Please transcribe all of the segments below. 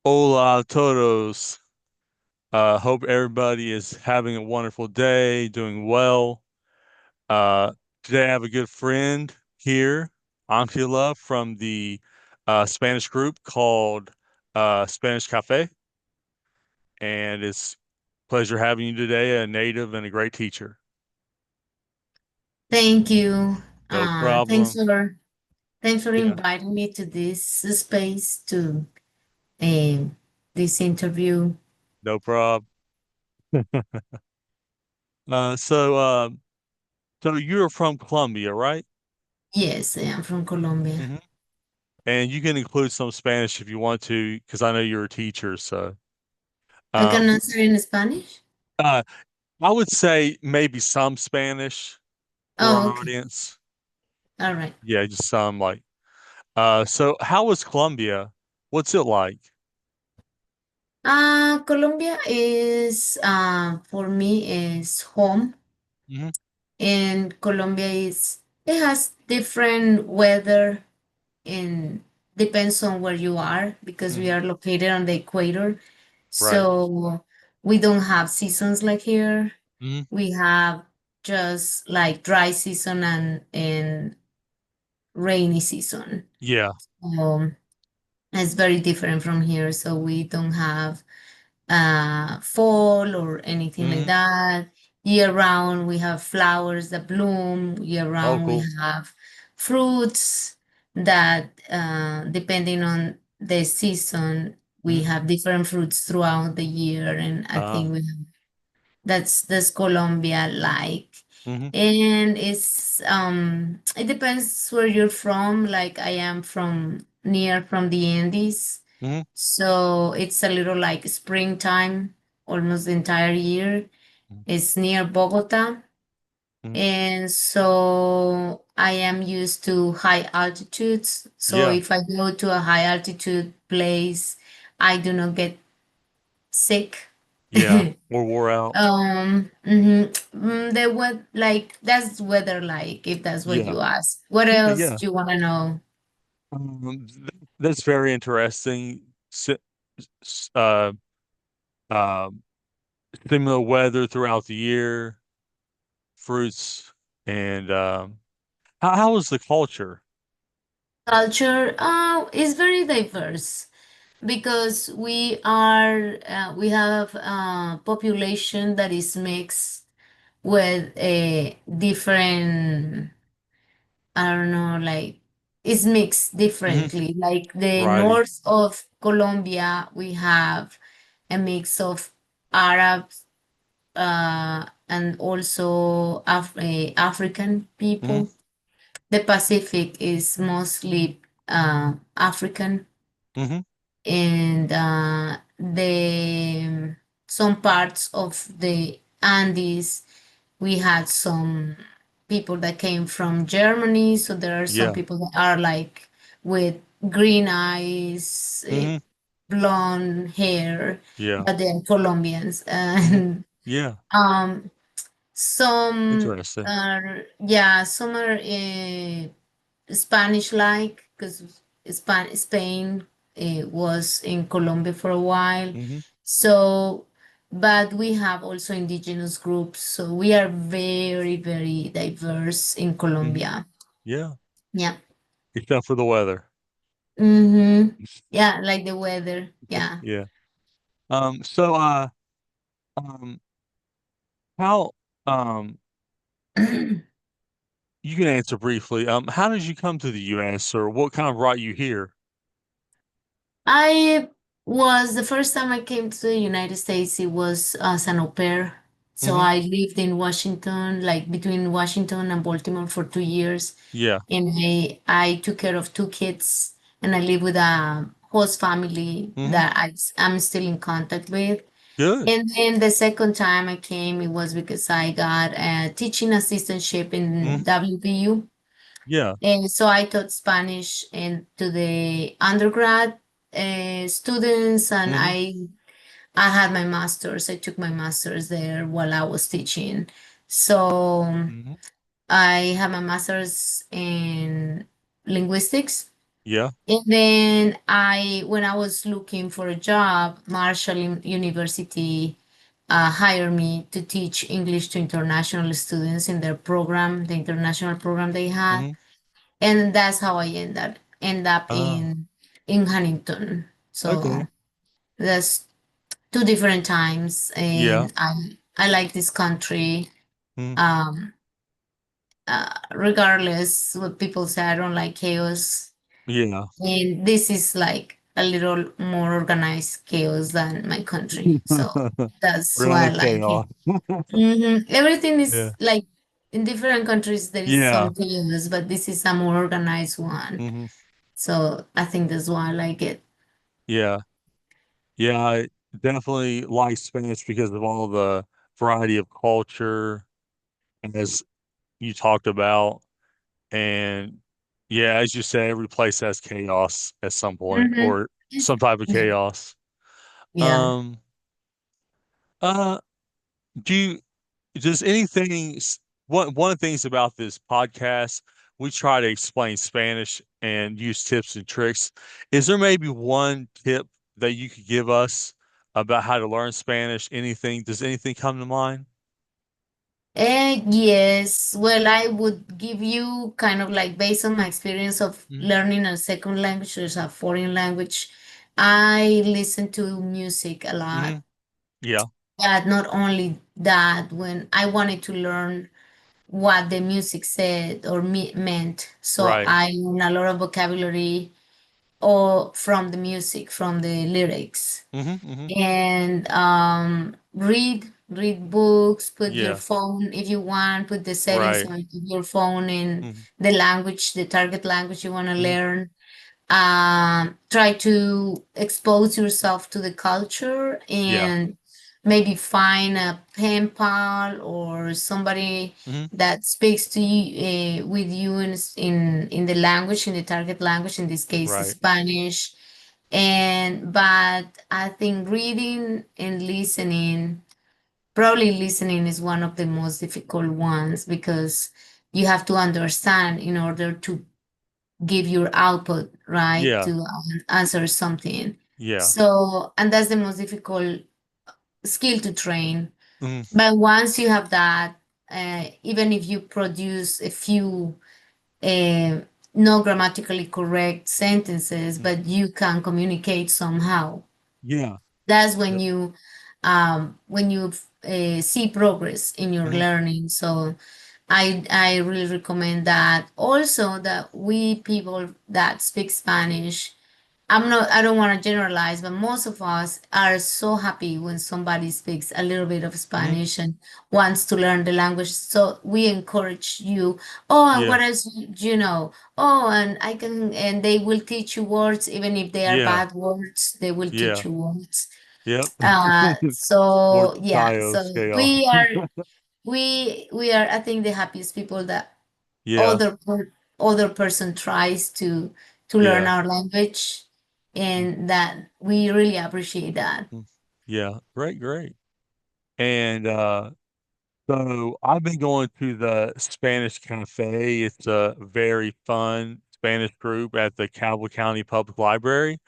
Hola a todos. Hope everybody is having a wonderful day, doing well. Uh, Today I have a good friend here, Angela, from the Spanish group called Spanish Café, and it's a pleasure having you today, a native and a great teacher. Thank you. No Uh, thanks problem. for thanks for Yeah, inviting me to this space to uh, this interview. no problem. Uh, so, uh, so you're from Colombia, right? Yes, I am from Colombia. Hmm. And you can include some Spanish if you want to, because I know you're a teacher. So, I can um, answer in Spanish. uh, I would say maybe some Spanish for Oh, our okay. audience. All right. Yeah, just some like. So how was Colombia? What's it like? Colombia is for me is home, Hmm. and Colombia is it has different weather and depends on where you are because we Hmm. are located on the equator. Right. So we don't have seasons like here. Hmm. We have just like dry season and rainy season. Yeah. Um, it's very different from here. So we don't have fall or anything like Hmm. that. Year round, we have flowers that bloom. Year Oh, round, we cool. have fruits that, depending on the season, we Hmm. have different fruits throughout the year. And I Uh, think that's Colombia like. hmm. And it depends where you're from. Like I am from near from the Andes. Hmm. So it's a little like springtime almost the entire year. It's near Bogota. Hmm. And so I am used to high altitudes. So Yeah. if I go to a high altitude place, I do not get sick. Yeah. Or wore out. The what like that's weather like if that's what Yeah. you ask. What Yeah. else Yeah. do you want to know? That's very interesting. S- Uh, uh, Similar weather throughout the year, fruits, and how was the culture? Culture is very diverse because we have a population that is mixed with a different, I don't know, like it's mixed Hmm. differently. Like the Variety. north of Colombia, we have a mix of Arabs and also African Hmm. people. The Pacific is mostly African, Hmm. and the some parts of the Andes we had some people that came from Germany. So there are some Yeah. people that are like with green eyes, Hmm. blonde hair, Yeah. but they're Colombians, Hmm. and Yeah. um, some Interesting. are, yeah, some are Spanish like because Spain was in Colombia for a while. Hmm. So, but we have also indigenous groups. So we are very, very diverse in Hmm. Colombia. Yeah. Yeah. Except for the weather. Mm-hmm. Yeah, like the weather. Yeah. Yeah. So um how um you can answer briefly. How did you come to the US or what kind of brought you here? I was the first time I came to the United States, it was as an au pair. So Hmm. I lived in Washington, like between Washington and Baltimore for 2 years. Yeah. And I took care of two kids and I live with a host family Hmm. that I'm still in contact with. Good. And then the second time I came, it was because I got a teaching assistantship in Hmm. WVU. Yeah. And so I taught Spanish and to the undergrad students, and Hmm. I had my master's. I took my master's there while I was teaching. So Hmm. I have my master's in linguistics, Yeah. And then when I was looking for a job, Marshall University hired me to teach English to international students in their program, the international program they had, Hmm. and that's how I end up Oh, in Huntington. So okay. that's two different times, Yeah. and I like this country. Mm. Um, Regardless what people say, I don't like chaos. Yeah. And this is like a little more organized chaos than my country. So that's why I Really like it. chaos. Everything is Yeah. like in different countries, there is Yeah. some chaos, but this is a more organized one. Hmm. So I think that's why I like it. Yeah. Yeah. I definitely like Spanish because of all the variety of culture, as you talked about. And yeah, as you say, every place has chaos at some point Mm-hmm. or some type of chaos. Yeah. Um, uh, do you, does anything, one of the things about this podcast, we try to explain Spanish and use tips and tricks. Is there maybe one tip that you could give us about how to learn Spanish? Anything? Does anything come to mind? Yes. Well, I would give you kind of like based on my experience of Hmm. learning a second language or a foreign language, I listen to music a lot. Hmm. Yeah. But not only that, when I wanted to learn what the music said or meant, so Right. I learned a lot of vocabulary or from the music, from the lyrics. Hmm. Hmm. And read books, put your Yeah. phone if you want, put the settings Right. on your phone in Hmm. the language, the target language you want to Hmm. learn. Try to expose yourself to the culture Yeah. and maybe find a pen pal or somebody Hmm. that speaks to you with you in the language, in the target language, in this case Right. Spanish. And but I think reading and listening, probably listening is one of the most difficult ones because you have to understand in order to give your output, right? Yeah. To answer something. Yeah. So, and that's the most difficult skill to train. Hmm. But once you have that, even if you produce a few uh, not grammatically correct sentences, but you can communicate somehow. Yeah. That's Yep. when you see progress in your Hmm. learning. So I really recommend that. Also, that we people that speak Spanish, I don't want to generalize, but most of us are so happy when somebody speaks a little bit of Hmm. Spanish and wants to learn the language. So we encourage you. Oh, and Yeah. what else do you know? Oh, and I can, and they will teach you words, even if they are Yeah. bad words, they will teach Yeah. you words. Yep. More So yeah, chaos, so chaos. we are I think the happiest people that Yeah. other other person tries to learn Yeah. our language, Mm, and that we really appreciate that. mm. Yeah. Great, great. And so I've been going to the Spanish Café. It's a very fun Spanish group at the Cabell County Public Library.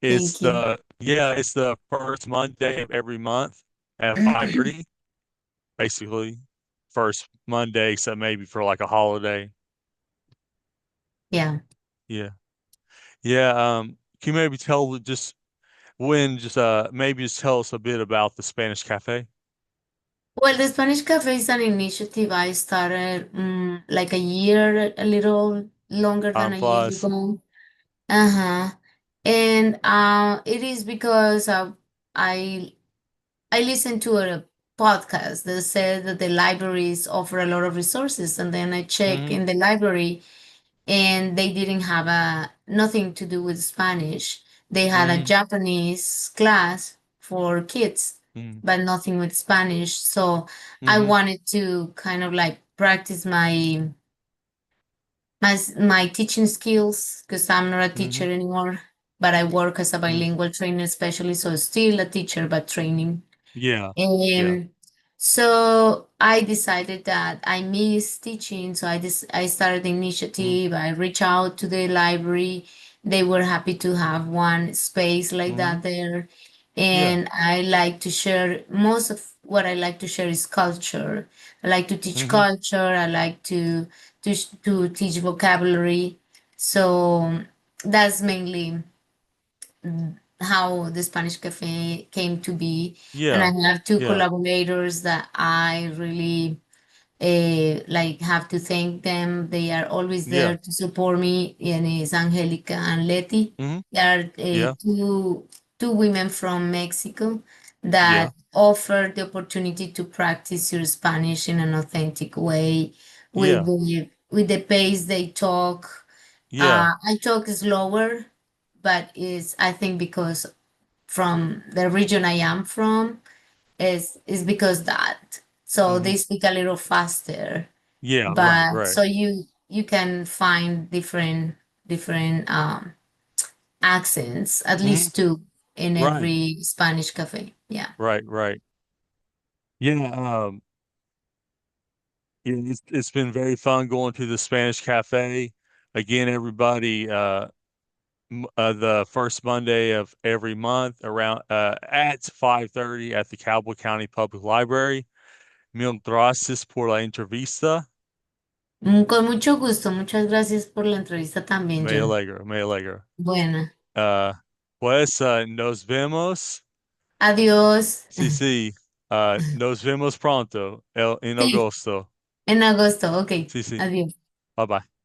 Thank you. It's the first Monday of every month at 5:30, basically. First Monday, except maybe for like a holiday. Yeah. Yeah. Yeah. Can you maybe tell just maybe just tell us a bit about the Spanish Cafe? Well, the Spanish Cafe is an initiative I started like a year, a little longer than Time a year flies. ago. Uh-huh. And it is because I I listened to a podcast that said that the libraries offer a lot of resources, and then I check Hmm. in the library, and they didn't have a nothing to do with Spanish. They had a Hmm. Japanese class for kids, Hmm. but nothing with Spanish. So I Hmm. wanted to kind of like practice my teaching skills because I'm not a teacher Hmm. anymore, but I work as a Hmm. bilingual trainer especially, so still a teacher but training. Yeah. Yeah. Um, so I decided that I miss teaching, so I started the Mm. initiative. I reach out to the library, they were happy to have one space like Hmm. that there. Yeah. And I like to share, most of what I like to share is culture. I like to teach Hmm. culture. I like to teach vocabulary. So that's mainly how the Spanish Cafe came to be. And I Yeah. have two Yeah. collaborators that I really like have to thank them. They are always Yeah. there to support me. And it's Angelica and Letty. Hmm. They are Yeah. two women from Mexico Yeah. that offer the opportunity to practice your Spanish in an authentic way with Yeah. the pace they talk. Yeah. I talk slower, but is I think because from the region I am from is because that. So Hmm. they speak a little faster, Yeah. Right. but Right. so you can find different accents, at Hmm. least two in Right. every Spanish cafe. Yeah. Right. Right. Yeah. Yeah, it's been very fun going to the Spanish Cafe. Again, everybody, the first Monday of every month around at 5:30 at the Cabell County Public Library. Mil gracias por la entrevista. Con mucho gusto. Muchas gracias por la entrevista también, Me John. alegro, me alegro. Buena. Uh, pues nos vemos. Adiós. Sí, sí. Nos vemos pronto en Sí, agosto. en agosto. Ok. Sí, sí. Adiós. Bye bye.